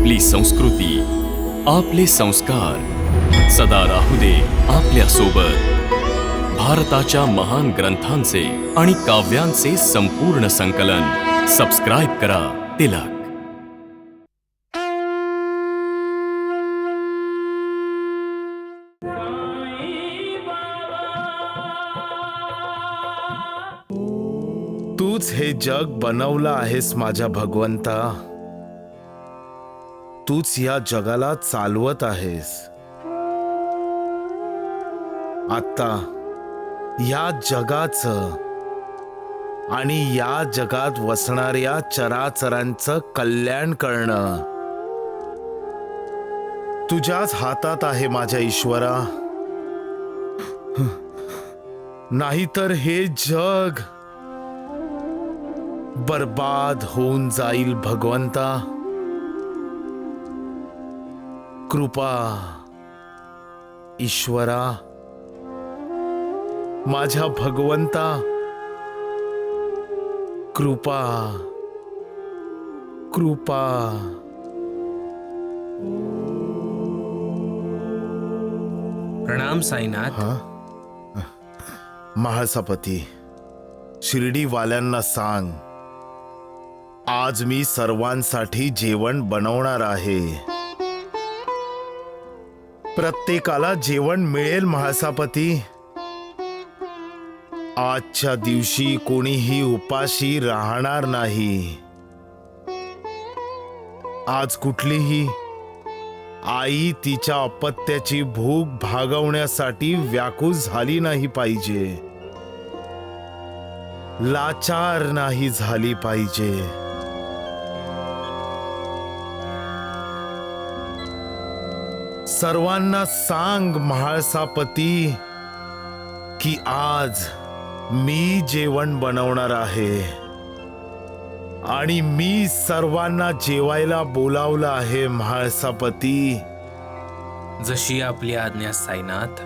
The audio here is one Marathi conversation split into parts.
आपली संस्कृती, आपले संस्कार सदा राहू दे आपल्या सोबत. भारताच्या महान ग्रंथांचे आणि काव्यांचे संपूर्ण संकलन. सबस्क्राईब करा तिलक. तूच हे जग बनवलं आहेस माझ्या भगवंता. तूच या जगाला चालवत आहेस. आता या जगाचं आणि या जगात वसणाऱ्या चराचरांचं कल्याण करणं तुझ्याच हातात आहे माझ्या ईश्वरा. नाहीतर हे जग बर्बाद होऊन जाईल भगवंता. कृपा ईश्वरा, माझ्या भगवंता, कृपा कृपा. प्रणाम साईनाथ. महासापती, शिर्डीवाल्यांना सांग, आज मी सर्वांसाठी जेवण बनवणार आहे. प्रत्येकाला जेवण मिळेल महासापती. आजच्या दिवशी कोणीही उपाशी राहणार नाही. आज कुठलीही आई तिच्या अपत्याची भूक भागवण्यासाठी व्याकुळ झाली नाही पाहिजे, लाचार नाही झाली पाहिजे. सर्वांना सांग महाळसापती की आज मी जेवण बनवणार आहे आणि मी सर्वांना जेवायला बोलावलं आहे महाळसापती. जशी आपली आज्ञा साईनाथ.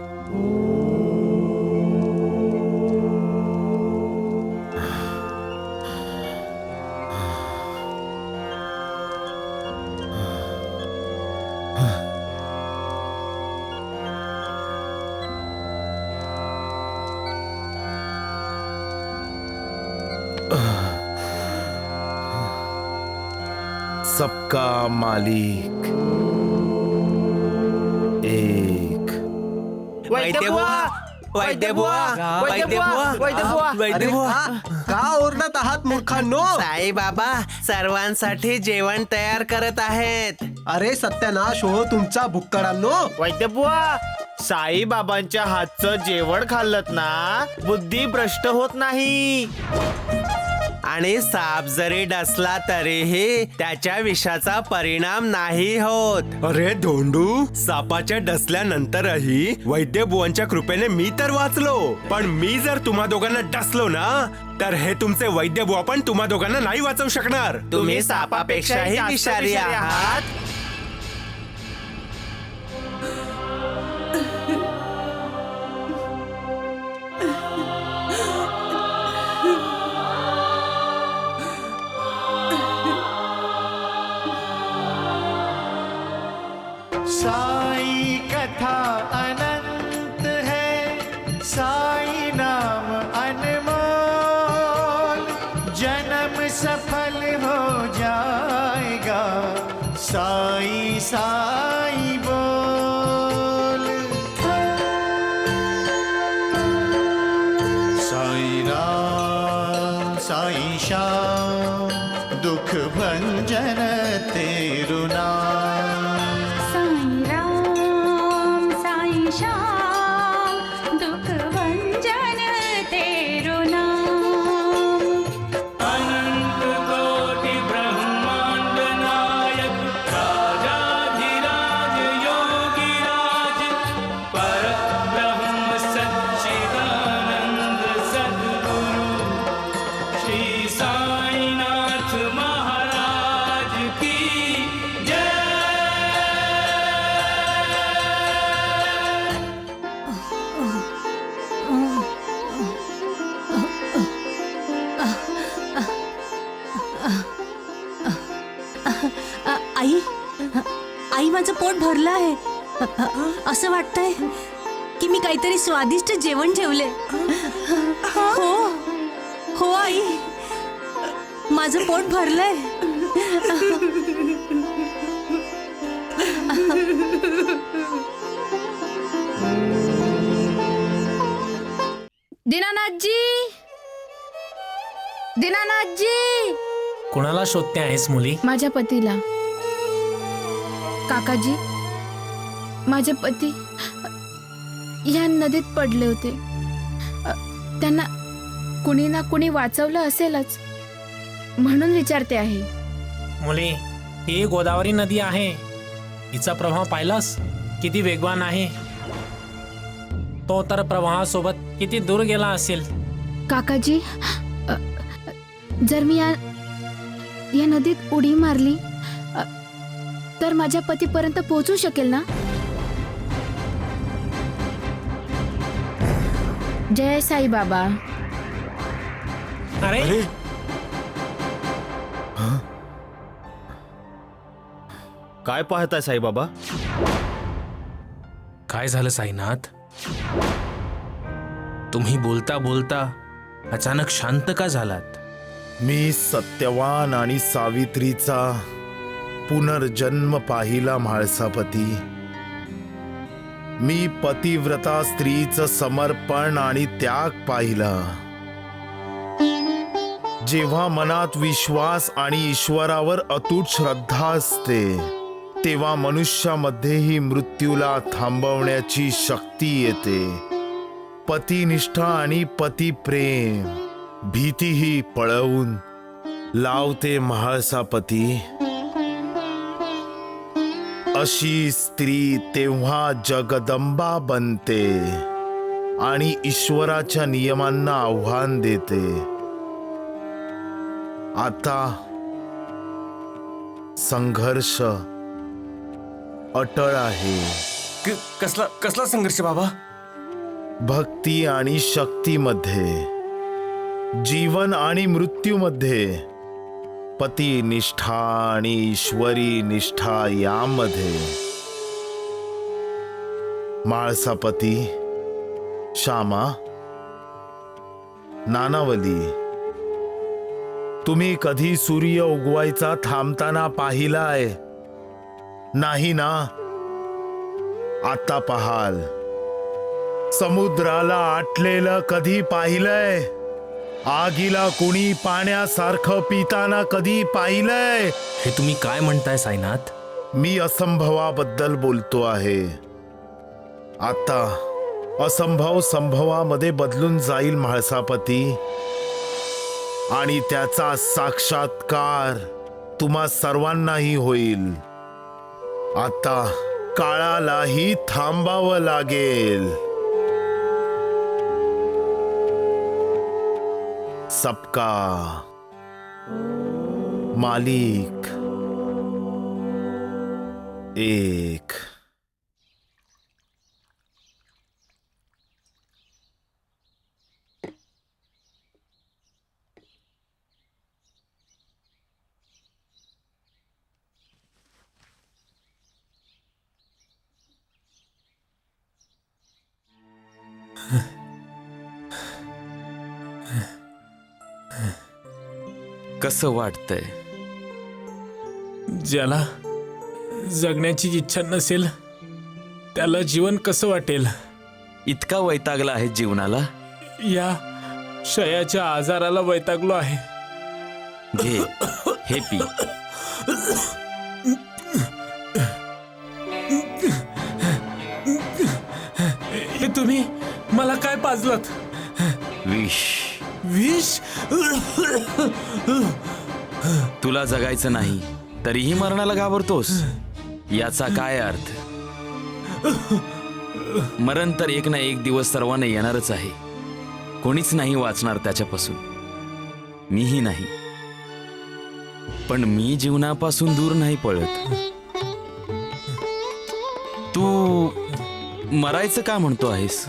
सबका मालिक एक. का ओरडत आहात मूर्खांनो? साईबाबा सर्वांसाठी जेवण तयार करत आहेत. अरे सत्यानाश हो तुमचा भुक्कडांनो. वैद्यबुवा, साईबाबांच्या हातचं जेवण खाल्लत ना, बुद्धी भ्रष्ट होत नाही. आणि साप जरी डसला तरीही त्याच्या विषाचा परिणाम नाही होत. अरे धोंडू, सापाच्या डसल्यानंतरही वैद्यबुवांच्या कृपेने मी तर वाचलो. पण मी जर तुम्हा दोघांना डसलो ना, तर हे तुमचे वैद्यबुवा पण तुम्हा दोघांना नाही वाचवू शकणार. तुम्ही सापापेक्षाही विषारी आहात. साई कथा अनंत है, साई नाम अनमोल. जन्म सफल हो जाएगा, साई साई बोल. साई राम साई श्याम, दुख भंजन तेरु नाम. आई माझं पोट भरलं आहे. असं वाटतंय की मी काहीतरी स्वादिष्ट जेवण ठेवले. हो हो आई, माझं पोट भरलंय. दीनानाथजी, दीनानाथजी. कोणाला शोधते आहेस मुली? माझ्या पतीला. काकाजी, माझे पती या नदीत पडले होते. त्यांना कुणी ना कुणी वाचवलं असेलच, म्हणून विचारते आहे. मुली, ही गोदावरी नदी आहे. हिचा प्रवाह पाहिलास किती वेगवान आहे. तो तर प्रवाहासोबत किती दूर गेला असेल. काकाजी, जर मी या नदीत उडी मारली तर माझ्या पतीपर्यंत पोहोचू शकेल ना? जय साई बाबा. अरे काय पाहताय साईबाबा? काय झालं साईनाथ? तुम्ही बोलता बोलता अचानक शांत का झालात? मी सत्यवान आणि सावित्रीचा पुनर्जन्म पाहिला म्हाळसापती. मी पतिव्रता स्त्रीचं समर्पण आणि त्याग पाहिला. जेव्हा मनात विश्वास आणि ईश्वरावर अतूट श्रद्धा असते, तेव्हा मनुष्यामध्येही मृत्यूला थांबवण्याची शक्ती येते. पतिनिष्ठा आणि पतिप्रेम भीतीही पळवून लावते म्हाळसापती. अशी स्त्री तेव्हा जगदंबा बनते आणि ईश्वराच्या नियमांना आव्हान देते. आता संघर्ष अटळ आहे. कसला संघर्ष बाबा? भक्ती आणि शक्तीमध्ये, जीवन आणि मृत्यूमध्ये, पतिनिष्ठा आणि ईश्वरी निष्ठा यामध्ये. म्हाळसापती, श्यामा, नानावली, तुम्ही कधी सूर्य उगवायचा थांबताना पाहिलाय? नाही ना? आता पाहाल. समुद्राला आटलेलं कधी पाहिलंय? आगीला कुणी पाण्यासारखं पिताना कधी पाहिलंय? हे तुम्ही काय म्हणताय साईनाथ? मी असंभवाबद्दल बोलतो आहे. आता असंभव संभवामध्ये बदलून जाईल म्हाळसापती, आणि त्याचा साक्षात्कार तुम्हा सर्वांनाही होईल. आता काळालाही थांबावं लागेल. सबका मालिक एक. कसं वाटतंय? ज्याला जगण्याची इच्छा नसेल त्याला जीवन कसं वाटेल? इतका वैतागला आहे जीवनाला? या क्षयाच्या आजाराला वैतागलो आहे. घे, हे पी. हे तुम्ही मला काय पाजलत? विष. विष? तुला जगायचं नाही तरीही मरणाला घाबरतोस, याचा काय अर्थ? मरण तर एक ना एक दिवस सर्वांना येणारच आहे. कोणीच नाही वाचणार त्याच्यापासून, मीही नाही. पण मी जीवनापासून दूर नाही पळत. तू मरायचं का म्हणतो आहेस?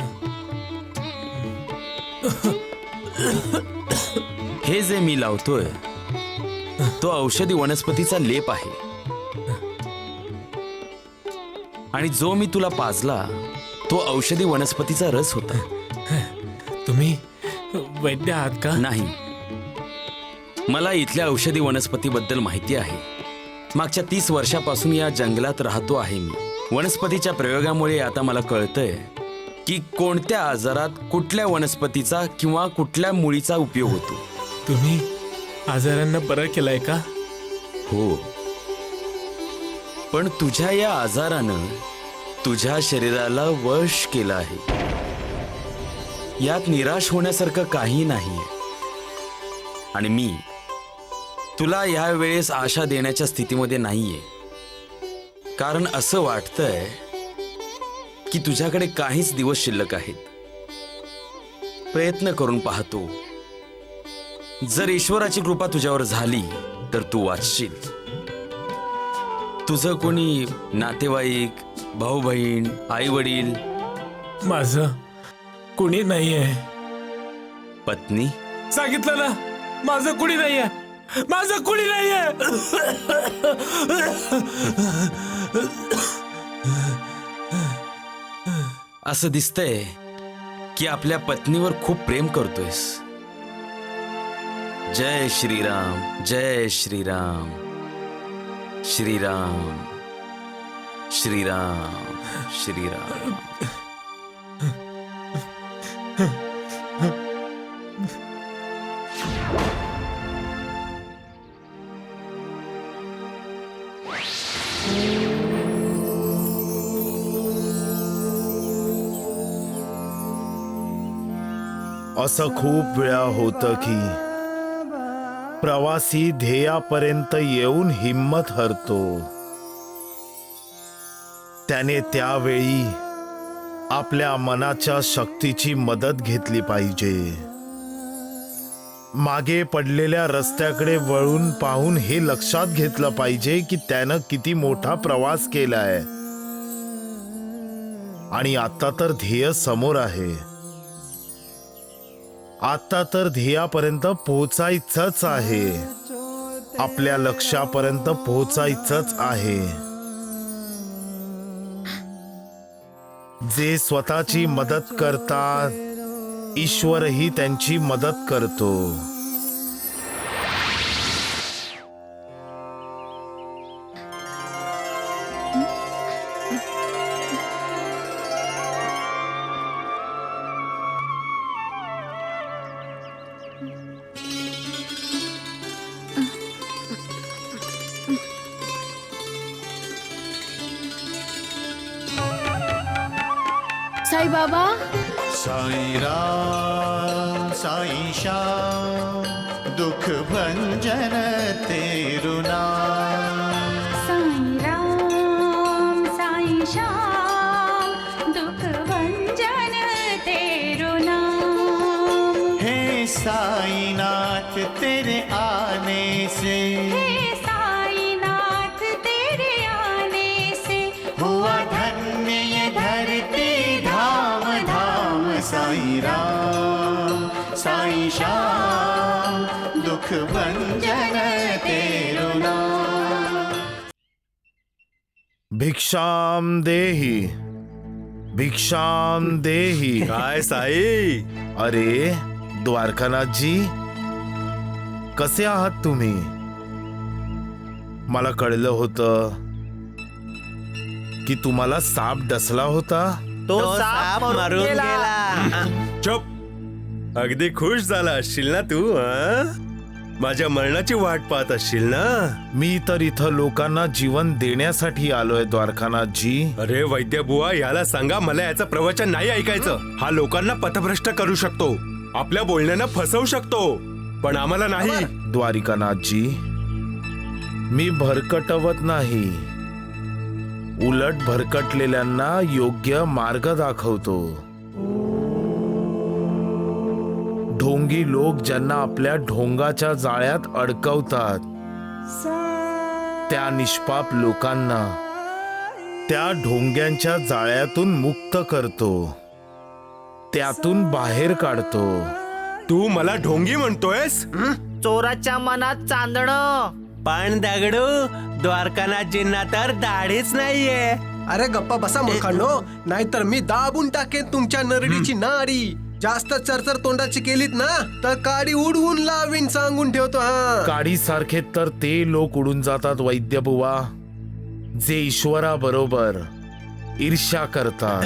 हे जे मी लावतोय तो औषधी वनस्पतीचा लेप आहे. आणि जो मी तुला पाजला तो औषधी वनस्पतीचा रस होता. तुम्ही वैद्य आहात का? नाही, मला इथल्या औषधी वनस्पतीबद्दल माहिती आहे. मागच्या 30 वर्षापासून या जंगलात राहतो आहे मी. वनस्पतीच्या प्रयोगामुळे आता मला कळतंय की कोणत्या आजारात कुठल्या वनस्पतीचा किंवा कुठल्या मुळीचा उपयोग होतो. तुम्ही आजारांना बरं केलंय का? हो, पण तुझ्या या आजारानं तुझ्या शरीराला वश केलं आहे. यात निराश होण्यासारखं काही नाही. आणि मी तुला या वेळेस आशा देण्याच्या स्थितीमध्ये नाहीये, कारण असं वाटतंय की तुझ्याकडे काहीच दिवस शिल्लक आहेत. प्रयत्न करून पाहतो. जर ईश्वराची कृपा तुझ्यावर झाली तर तू वाचशील. तुझं कोणी नातेवाईक, भाऊ बहीण, आई वडील? माझं कुणी नाहीये. पत्नी? सांगितलं ना, माझं कुणी नाहीये. माझं कुणी नाहीये. असं दिसतंय की आपल्या पत्नीवर खूप प्रेम करतोयस. जय श्रीराम, जय श्रीराम, श्रीराम श्रीराम श्रीराम. असं खूप वेळा होतं की प्रवासी ध्येयापर्यंत येऊन हिम्मत हरतो. त्याने त्यावेळी आपल्या मनाच्या शक्तीची मदत घेतली पाहिजे. मागे पडलेल्या रस्त्याकडे वळून पाहून हे लक्षात घेतलं पाहिजे की त्यानं किती मोठा प्रवास केलाय आणि आता तर ध्येय समोर आहे. आता तर ध्येयापर्यंत पोहोचायचंच आहे. आपल्या लक्ष्यापर्यंत पोहोचायचंच आहे. जे स्वतःची मदत करतात ईश्वरही त्यांची मदत करतो. साई बाबा, साई राम साई श्याम दुख भंजन तेरु नाम. साई राम साई श्याम दुख भंजन तेरो नाम. हे साईनाथ तेरे आने से, हे साईनाथ तेरे आने से हुआ धन्य ये धरती धाम धाम. साई राम साई श्याम दुख भंजन तेरु नाम. भिक्षाम देही, भिक्षाम देही. काय साई? अरे द्वारकानाथजी, कसे आहात तुम्ही? मला कळलं होतं की तुम्हाला साप डसला होता. तो साप मरून गेला. चुप. अगदी खुश झाला असशील ना तू? माझ्या मरणाची वाट पाहत असशील ना? मी तर इथं लोकांना जीवन देण्यासाठी आलोय द्वारकानाथजी. अरे वैद्य बुवा, याला सांगा मला याचं प्रवचन नाही ऐकायचं. हा लोकांना पथभ्रष्ट करू शकतो, आपल्या बोलण्यानं फसवू शकतो, पण आम्हाला नाही. द्वारिकानाथजी, मी भरकटवत नाही, उलट भरकटलेल्यांना योग्य मार्ग दाखवतो. ढोंगी लोक ज्यांना आपल्या ढोंगाच्या जाळ्यात अडकवतात त्या निष्पाप लोकांना त्या ढोंग्यांच्या जाळ्यातून मुक्त करतो, त्यातून बाहेर काढतो. तू मला ढोंगी म्हणतोयस? चोराच्या मनात चांदणं. पण दगडू, द्वारकानाथजींना तर दाढीच नाहीये. अरे गप्पा बसा मूर्खांनो, नाहीतर मी दाबून टाकेन तुमच्या नरडीची नाडी. जास्त चरचर तोंडाची केलीत ना तर काडी उडवून लावीन, सांगून ठेवतो. हा, काडी सारखे तर ते लोक उडून जातात वैद्य बुवा जे ईश्वरा बरोबर ईर्ष्या करतात.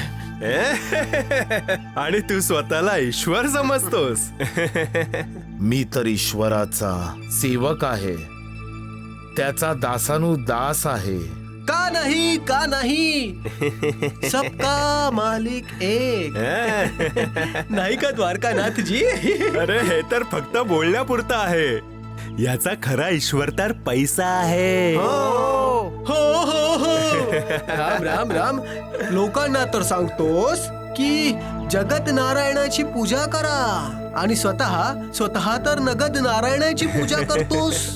आणि तू स्वतःला ईश्वर समजतोस. मी तर ईश्वराचा सेवक आहे, त्याचा दासानुदास आहे. का नाही, का नाही, सबका मालिक एक. नाही का द्वारकानाथ जी? अरे हे तर फक्त बोलण्यापुरतं आहे, याचा खरा ईश्वर तर पैसा आहे. हो हो हो, राम राम राम. लोकांना तर सांगतोस की जगत नारायणाची पूजा करा आणि स्वतः तर नगद नारायणाची पूजा करतोस.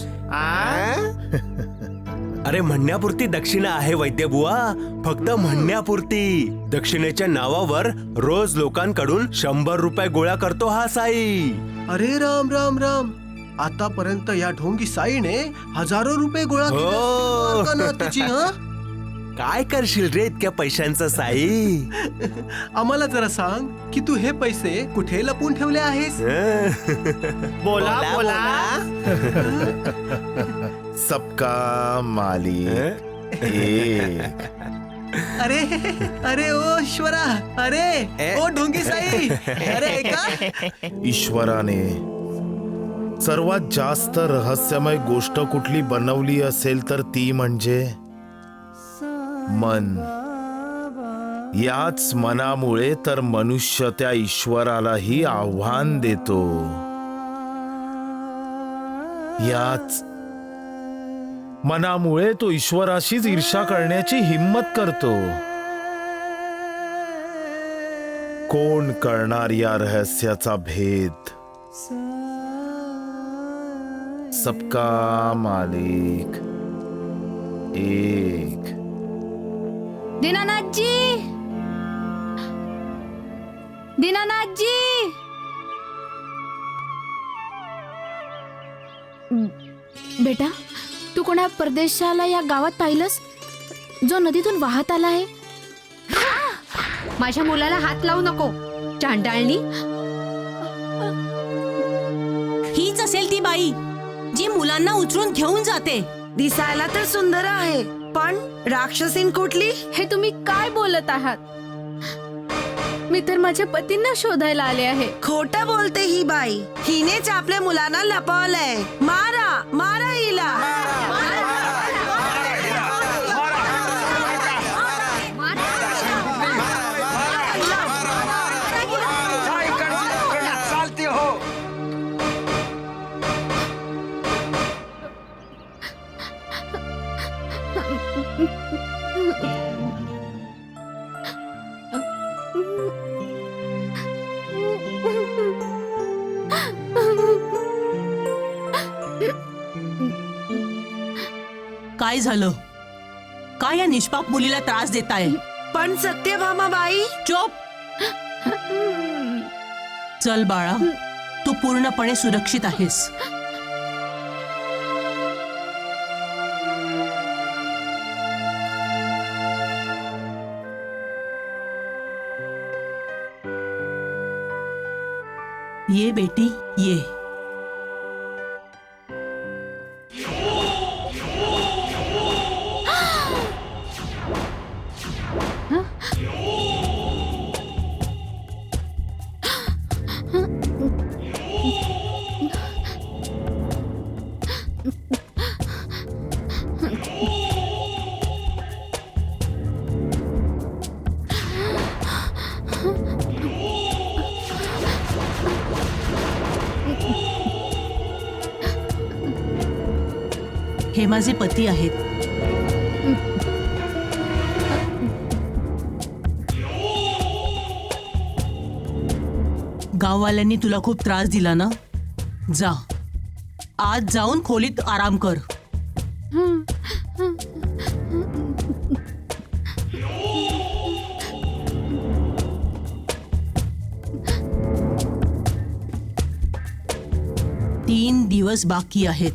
अरे म्हणण्यापुरती दक्षिणा आहे वैद्यबुवा, फक्त म्हणण्यापुरती. दक्षिणेच्या नावावर रोज लोकांकडून 100 रुपये गोळा करतो हा साई. अरे राम राम राम, आतापर्यंत या ढोंगी साईने हजारो रुपये गोळा केले असतील द्वारकानाथची. हा, काय करशील रे इतक्या पैशांचं साई? आम्हाला जरा सांग की तू हे पैसे कुठे लपून ठेवले आहेस? बोला बोला. सबका मालिक एक. अरे अरे ओ ईश्वरा, अरे ओ ढोंगी साई, अरे ऐका. ईश्वराने सर्वात जास्त रहस्यमय गोष्ट कुठली बनवली असेल तर ती म्हणजे मन. याच मनामुळे तर मनुष्य त्या ईश्वरालाही आव्हान देतो. याच मनामुळे तो ईश्वराशीच ईर्ष्या करण्याची हिम्मत करतो. कोण करणार या रहस्याचा भेद? सबका मालिक एक. दीनानाथजी, दीनानाथजी. बेटा, तू कोणा परदेशाला या गावात पाहिलंस जो नदीतून वाहत आला आहे? माझ्या मुलाला हात लावू नको, चांडाळणी. हीच असेल ती बाई जी मुलांना उचलून घेऊन जाते. दिसायला तर सुंदर आहे, पण राक्षसीन कुठली? हे तुम्ही काय बोलत आहात? मी तर माझ्या पतींना शोधायला आले आहे. खोटं बोलते ही बाई. हिनेच आपल्या मुलांना लपवलंय. मारा मारा हिला. काय झालं? काय या निष्पाप मुलीला त्रास देताय? पण सत्यभामा बाई. चुप. चल बाळा, तू पूर्णपणे सुरक्षित आहेस. ये बेटी ये. हे माझे पती आहेत. गाववाल्यांनी तुला खूप त्रास दिला ना? जा, आज जाऊन खोलीत आराम कर. तीन दिवस बाकी आहेत.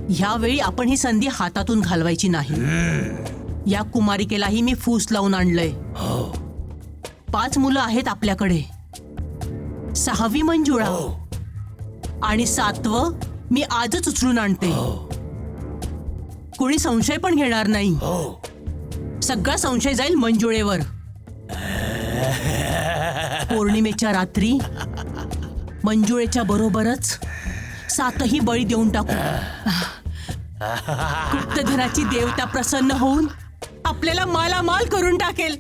ह्यावेळी आपण ही संधी हातातून घालवायची नाही. या कुमारिकेलाही मी फूस लावून आणलंय. 5 मुलं आहेत आपल्याकडे. 6वी मंजुळा आणि 7वं मी आजच उचलून आणते. कोणी संशय पण घेणार नाही. सगळा संशय जाईल मंजुळेवर. पौर्णिमेच्या रात्री मंजुळेच्या बरोबरच 7ही बळी देऊन टाकू. गुप्तधनाची देवता प्रसन्न होऊन आपल्याला मालामाल करून टाकेल.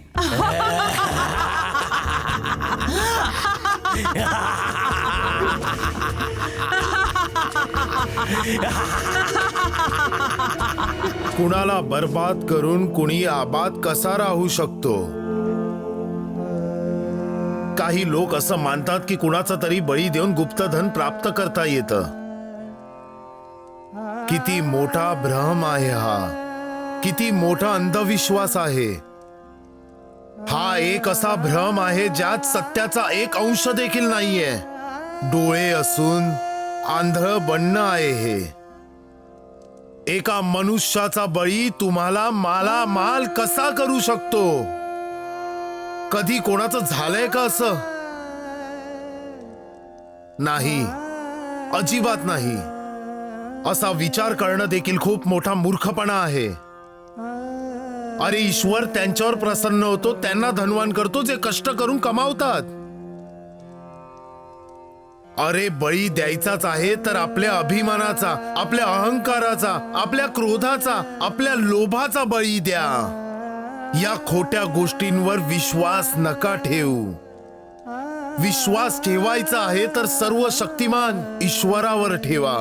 कुणाला बर्बाद करून कुणी आबाद कसा राहू शकतो? काही लोक असं मानतात की कुणाचा तरी बळी देऊन गुप्तधन प्राप्त करता येतं. किती मोठा भ्रम आहे हा. किती मोठा अंधविश्वास आहे हा. एक असा भ्रम आहे ज्यात सत्याचा एक अंश देखील नाहीये. डोळे असून आंधळ बनणं आहे हे. एका मनुष्याचा बळी तुम्हाला मालामाल कसा करू शकतो? कधी कोणाचं झालंय का असं? नाही, अजिबात नाही. असा विचार करणं देखील खूप मोठा मूर्खपणा आहे. अरे ईश्वर त्यांच्यावर प्रसन्न होतो, त्यांना धनवान करतो जे कष्ट करून कमावतात. अरे बळी द्यायचाच आहे तर आपल्या अभिमानाचा, आपल्या अहंकाराचा, आपल्या क्रोधाचा, आपल्या लोभाचा बळी द्या. या खोट्या गोष्टींवर विश्वास नका ठेवू. विश्वास ठेवायचा आहे तर सर्व शक्तिमान ईश्वरावर ठेवा.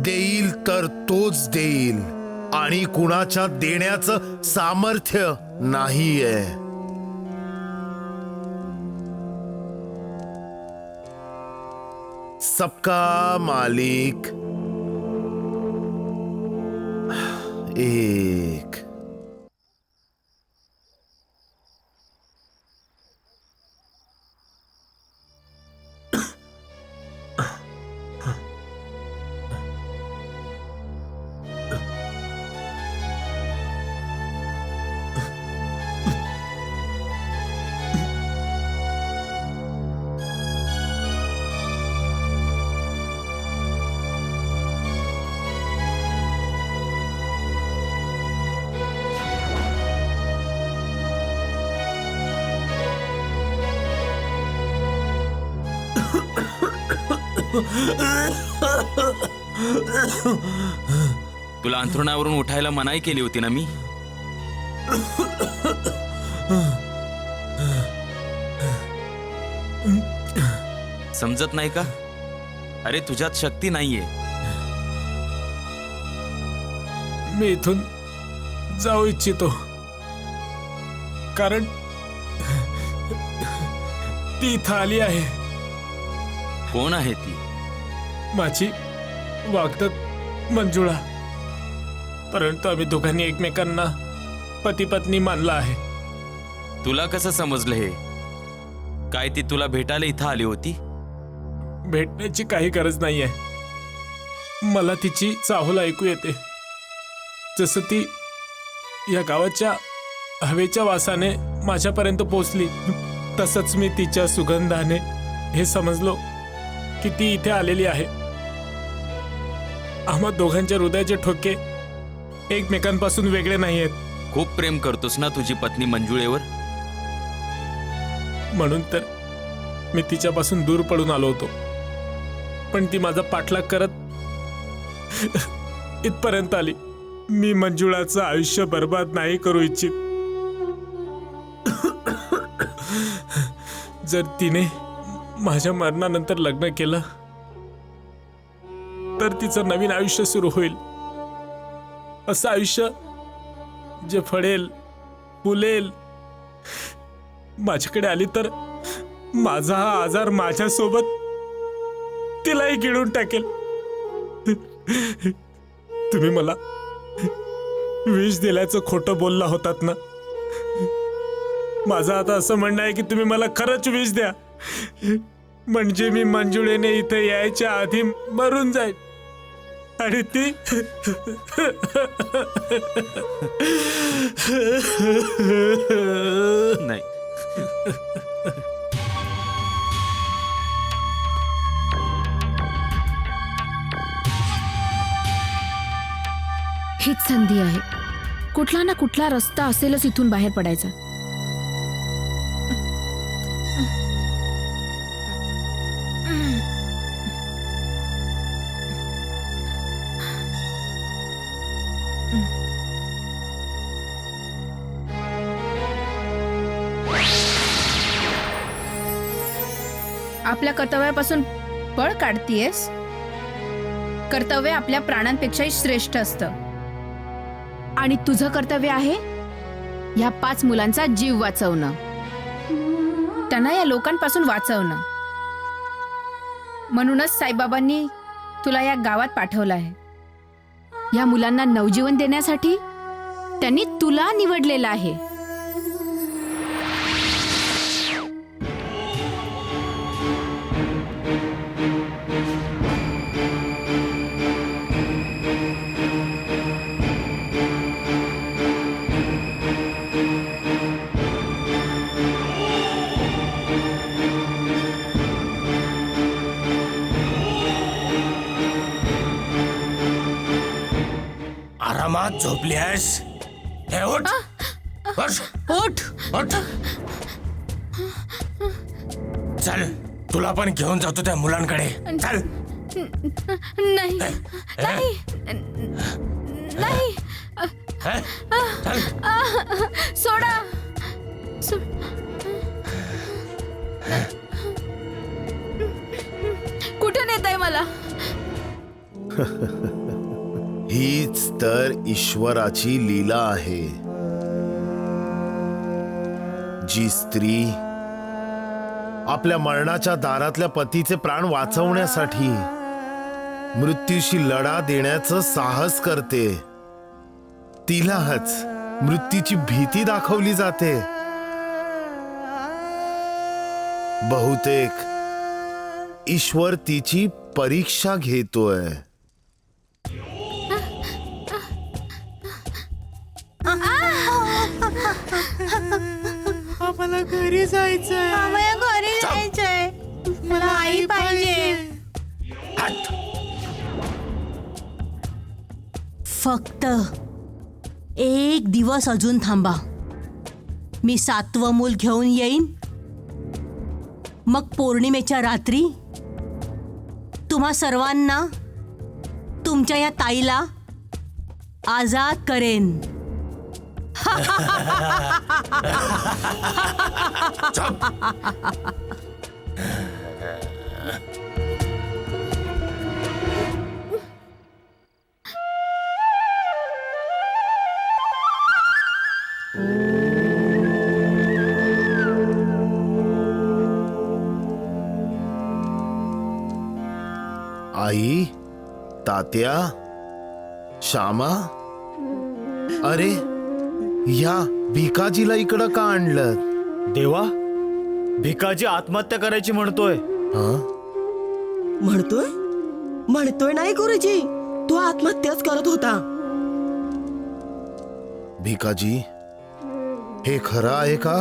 देईल तर तोच देईल आणि कुणाच्या देण्याचं सामर्थ्य नाहीये. सबका मालिक एक. तुला अंथरुणावरून उठायला मनाई केली होती ना मी. समजत नाही का? अरे तुझ्यात शक्ती नाहीये. मी इथून जाऊ इच्छितो कारण ती इथं आली आहे. कोण आहे ती? माझी वागदत मंजुळा. परंतु आम्ही दोघांनी एकमेकांना पती पत्नी मानला आहे. तुला कसं समजलं हे? काय ती तुला भेटायला इथं आली होती? भेटण्याची काही गरज नाहीये. मला तिची चाहूल ऐकू येते. जसं ती या गावाच्या हवेच्या वासाने माझ्यापर्यंत पोचली तसंच मी तिच्या सुगंधाने हे समजलो की ती इथे आलेली आहे. आम्हा दोघांच्या हृदयाचे ठोके एकमेकांपासून वेगळे नाही आहेत. खूप प्रेम करतोस ना तुझी पत्नी मंजुळेवर? म्हणून तर मी तिच्यापासून दूर पडून आलो होतो. पण ती माझा पाठलाग करत इथपर्यंत आली. मी मंजुळाचं आयुष्य बर्बाद नाही करू इच्छित. जर तिने माझ्या मरणानंतर लग्न केलं तर तिचं नवीन आयुष्य सुरू होईल. असं आयुष्य जे फळेल, फुलेल. माझ्याकडे आली तर माझा हा आजार माझ्यासोबत तिलाही गिळून टाकेल. तुम्ही मला विष दिल्याचं खोटं बोलला होतात ना. माझं आता असं म्हणणं आहे की तुम्ही मला खरंच विष द्या. म्हणजे मी मंजुळेने इथे यायच्या आधी मरून जाईल. आणि ती नाही. हीच संधी आहे. कुठला ना कुठला रस्ता असेलच इथून बाहेर पडायचा. आपल्या कर्तव्यापासून पळ काढतीयस. कर्तव्य आपल्या प्राणांपेक्षाही श्रेष्ठ असतं. आणि तुझं कर्तव्य आहे या 5 मुलांचा जीव वाचवणं, त्यांना या लोकांपासून वाचवणं. म्हणूनच साईबाबांनी तुला या गावात पाठवलं आहे. या मुलांना नवजीवन देण्यासाठी त्यांनी तुला निवडलेलं आहे. आरामात झोपलीस? हे उठ, उठ, उठ. चल, तुला पण घेऊन जातो त्या मुलांकडे. चल. नाही नाही नाही. सोडा. कुठे नेताय मला? हीच तर ईश्वराची लीला आहे. जी स्त्री आपल्या मरणाच्या दारातल्या पतीचे प्राण वाचवण्यासाठी मृत्यूशी लढा देण्याचं साहस करते, तिलाच मृत्यूची भीती दाखवली जाते. बहुतेक ईश्वर तिची परीक्षा घेतोय. आम्हाला घरी जायचंय. आम्हाला घरी जायचंय. मला आई पाहिजे. फक्त 1 दिवस अजून थांबा. मी 7वं मूल घेऊन येईन. मग पौर्णिमेच्या रात्री तुम्हा सर्वांना, तुमच्या या ताईला आजाद करेन. आई, तात्या, श्यामा, अरे या भिकाजीला इकडं का आणलं? देवा, भिकाजी आत्महत्या करायची म्हणतोय. म्हणतोय नाही गुरुजी, तो आत्महत्याच करत होता. भिकाजी, हे खरं आहे का?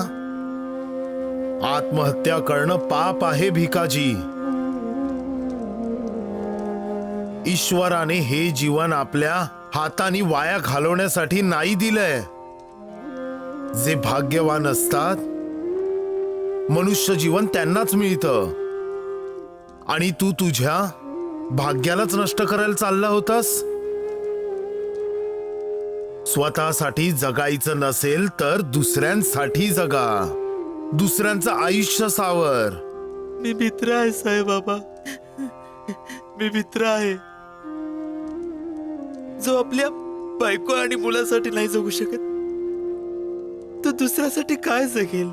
आत्महत्या करणं पाप आहे भिकाजी. ईश्वराने हे जीवन आपल्या हाताने वाया घालवण्यासाठी नाही दिलंय. जे भाग्यवान असतात मनुष्य जीवन त्यांनाच मिळतं, आणि तू तुझ्या भाग्यालाच नष्ट करायला चालला होतास. स्वतःसाठी जगायचं नसेल तर दुसऱ्यांसाठी जगा. दुसऱ्यांचं आयुष्य सावर. मी मित्र आहे साईबाबा, मी मित्र आहे जो आपल्या बायको आणि मुलासाठी नाही जगू शकत, तो दुसऱ्यासाठी काय जगेल?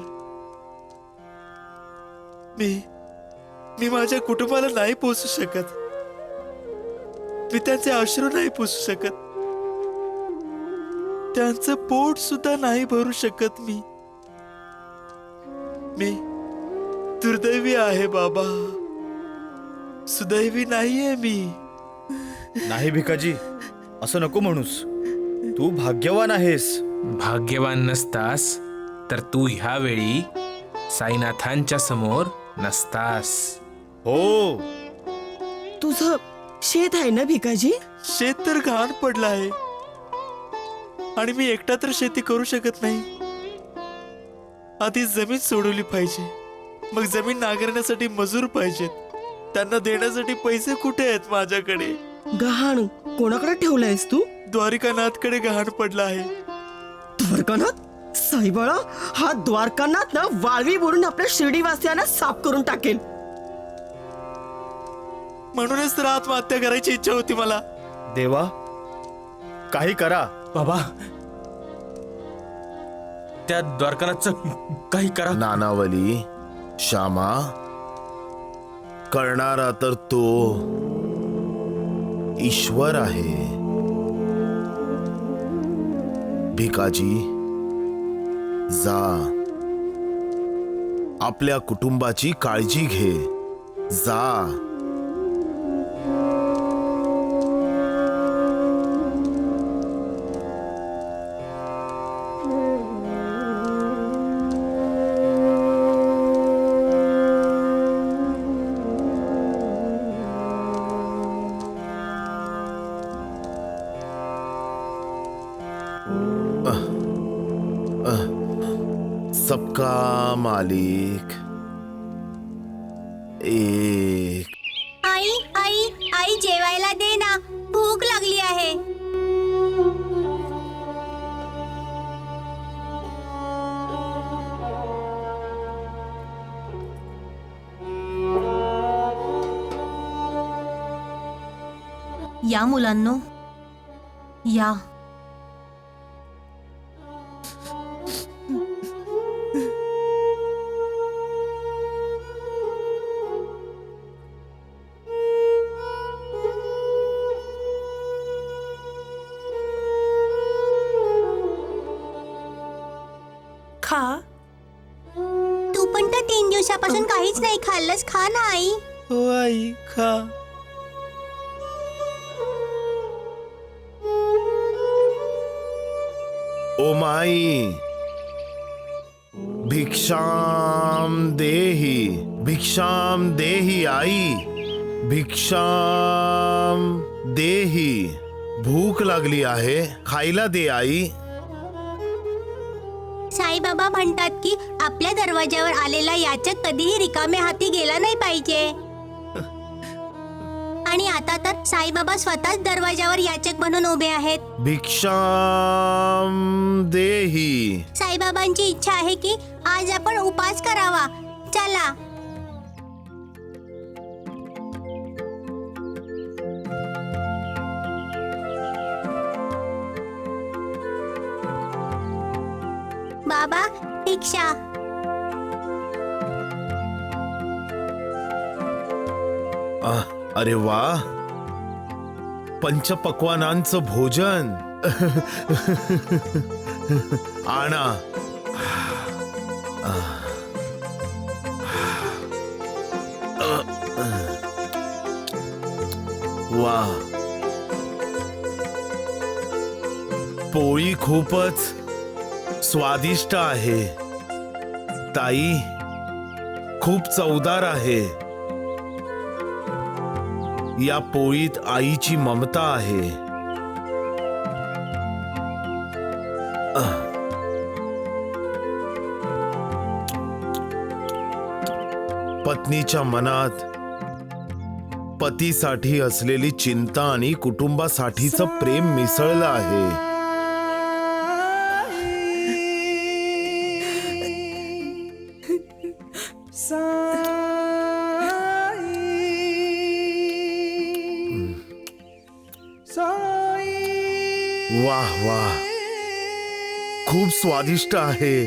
मी माझ्या कुटुंबाला नाही पोचू शकत. मी त्यांचे अश्रू नाही पुसू शकत. त्यांचं पोट सुद्धा नाही भरू शकत. मी दुर्दैवी आहे बाबा, सुदैवी नाहीये मी. नाही भिकाजी, असं नको म्हणूस. तू भाग्यवान आहेस. भाग्यवान नसतास तर तू ह्या वेळी साईनाथांच्या समोर नसतास. हो, तुझं शेत आहे ना भिकाजी? शेत तर घाण पडलं आहे आणि मी एकटा तर शेती करू शकत नाही. आधी जमीन सोडवली पाहिजे, मग जमीन नांगरण्यासाठी मजूर पाहिजेत. त्यांना देण्यासाठी पैसे कुठे आहेत माझ्याकडे? गहाण कोणाकडे ठेवलंयस तू? द्वारिकानाथकडे गहाण पडला आहे. द्वारकानाथ? साईबाळा, हा द्वारकानाथ ना वाळवी बोलून आपल्या शिर्डीवासियांना साफ करून टाकेल. म्हणूनच तर आत्महत्या करायची इच्छा होती मला. देवा, काही करा. बाबा, त्या द्वारकानाथचं काही करा. नानावली, श्यामा, करणारा तर तो ईश्वर आहे. भिकाजी, जा, आपल्या कुटुंबाची काळजी घे. जा. सबका मालिक एक. आई आई आई जेवायला दे ना, भूक लागली आहे. या मुलांनो, या. खा. तू पण तर 3 दिवसापासून काहीच नाही खाल्लंस. खा ना आई. हो आई, खा. ओ माई, भिक्षाम देही, भिक्षाम देही आई, भिक्षाम देही. भूक लागली आहे, खायला दे आई. साईबाबा म्हणतात की आपल्या दरवाजावर आलेला याचक कधीही रिकामे हाती गेला नाही पाहिजे. आणि आता तर साईबाबा स्वतःच दरवाजावर याचक म्हणून उभे आहेत. भिक्षाम देही. साईबाबांची इच्छा आहे की आज आपण उपास करावा. चला. बाबा, भिक्षा. अरे वा, पंचपक्वानांचं भोजन. आणा. वा, पोळी खूपच स्वादिष्ट आहे. ताई, खूप चवदार आहे. या पोळीत आईची ममता आहे. पत्नीच्या मनात पतीसाठी असलेली चिंता आणि कुटुंबासाठीचं प्रेम मिसळलं आहे. वाह वाह, खूप स्वादिष्ट आहे.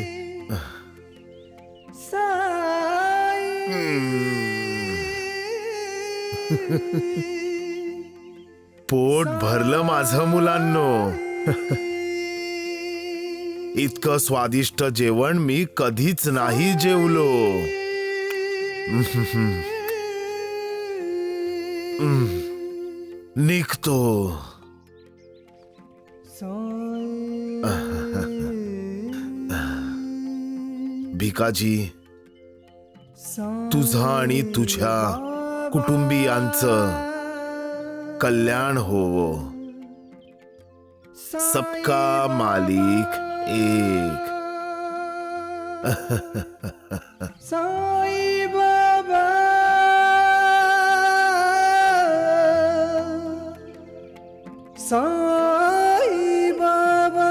पोट भरलं माझं मुलांनो. इतकं स्वादिष्ट जेवण मी कधीच नाही जेवलो. निघतो. भिकाजी, तुझा आणि तुझ्या कुटुंबियांचं कल्याण होवो. सबका मालिक एक. साई बाबा, साई बाबा,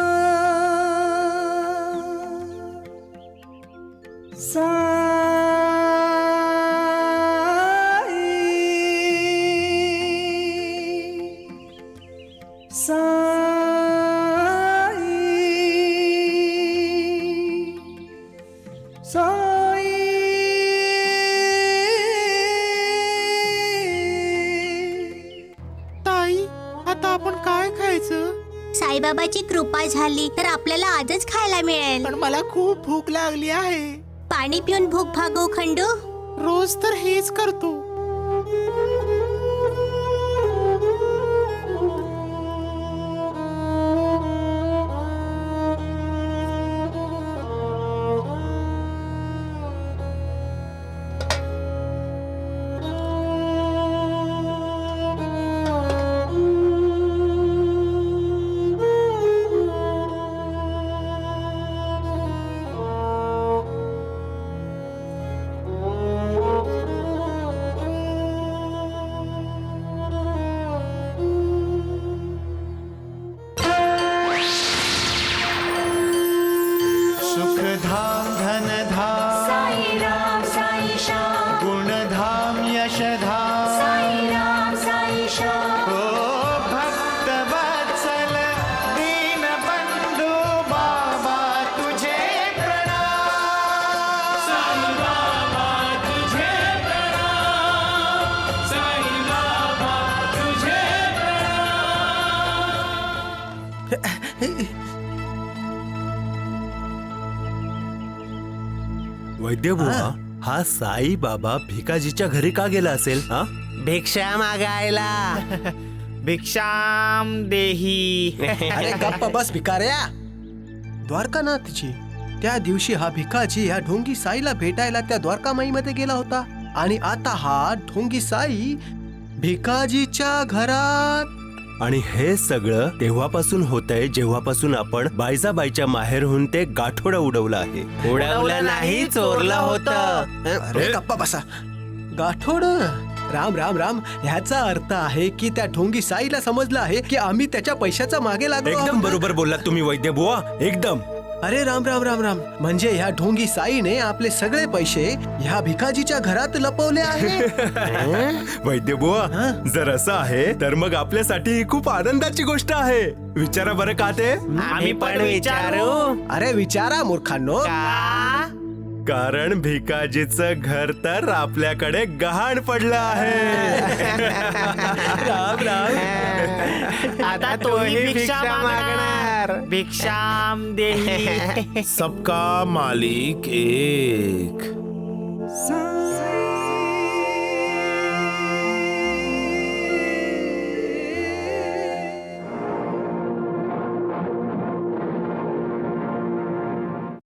ताई, आता आपण काय खायचं? साईबाबाची कृपा झाली तर आपल्याला आजच खायला मिळेल. पण मला खूप भूक लागली आहे. पाणी पिऊन भूक भागव खंडू. रोज तर हेच करतो. सुखधाम धनधाम साई राम साई श्याम, गुणधाम यशधाम साई राम साई श्याम. ओ भक्त वत्सल दीन बंधू बाबा तुझे प्रणाम. साई बाबा तुझे प्रणाम. साई बाबा तुझे वैद्यबुवा, हा साई बाबा भिकाजीच्या घरी का गेला असेल? हा, भिक्षा मागायला. भिक्षाम देही. अरे गप्प बस भिकाऱ्या. द्वारकानाथची त्या दिवशी हा भिकाजी ह्या ढोंगी साईला भेटायला त्या द्वारकामाईमध्ये गेला होता आणि आता हा ढोंगी साई भिकाजीच्या घरात. आणि हे सगळं तेव्हापासून होतंय जेव्हापासून आपण बायजाबाईच्या माहेरहून ते गाठोडं उडवलं आहे. उडवलं नाही, चोरलं होतं. अरे गप्पा बसा. गाठोड. राम राम राम. ह्याचा अर्थ आहे की त्या ढोंगी साईला समजलं आहे की आम्ही त्याच्या पैशाचा मागे लागलो एकदम आहोत. बरोबर बोललात तुम्ही वैद्यबुवा, एकदम. अरे राम राम राम राम. म्हणजे ह्या ढोंगी साईने आपले सगळे पैसे ह्या भिकाजीच्या घरात लपवले आहेत. वैद्यबुवा, जर असं आहे तर मग आपल्यासाठी ही खूप आनंदाची गोष्ट आहे. विचारा बरं का ते. आम्ही पण विचारू. अरे विचारा मूर्खांनो. कारण भिकाजीचं घर तर आपल्याकडे गहाण पडलं आहे. राम राम. आता तोही भिक्षा मागणार. भिक्षाम देही. सबका मालिक एक.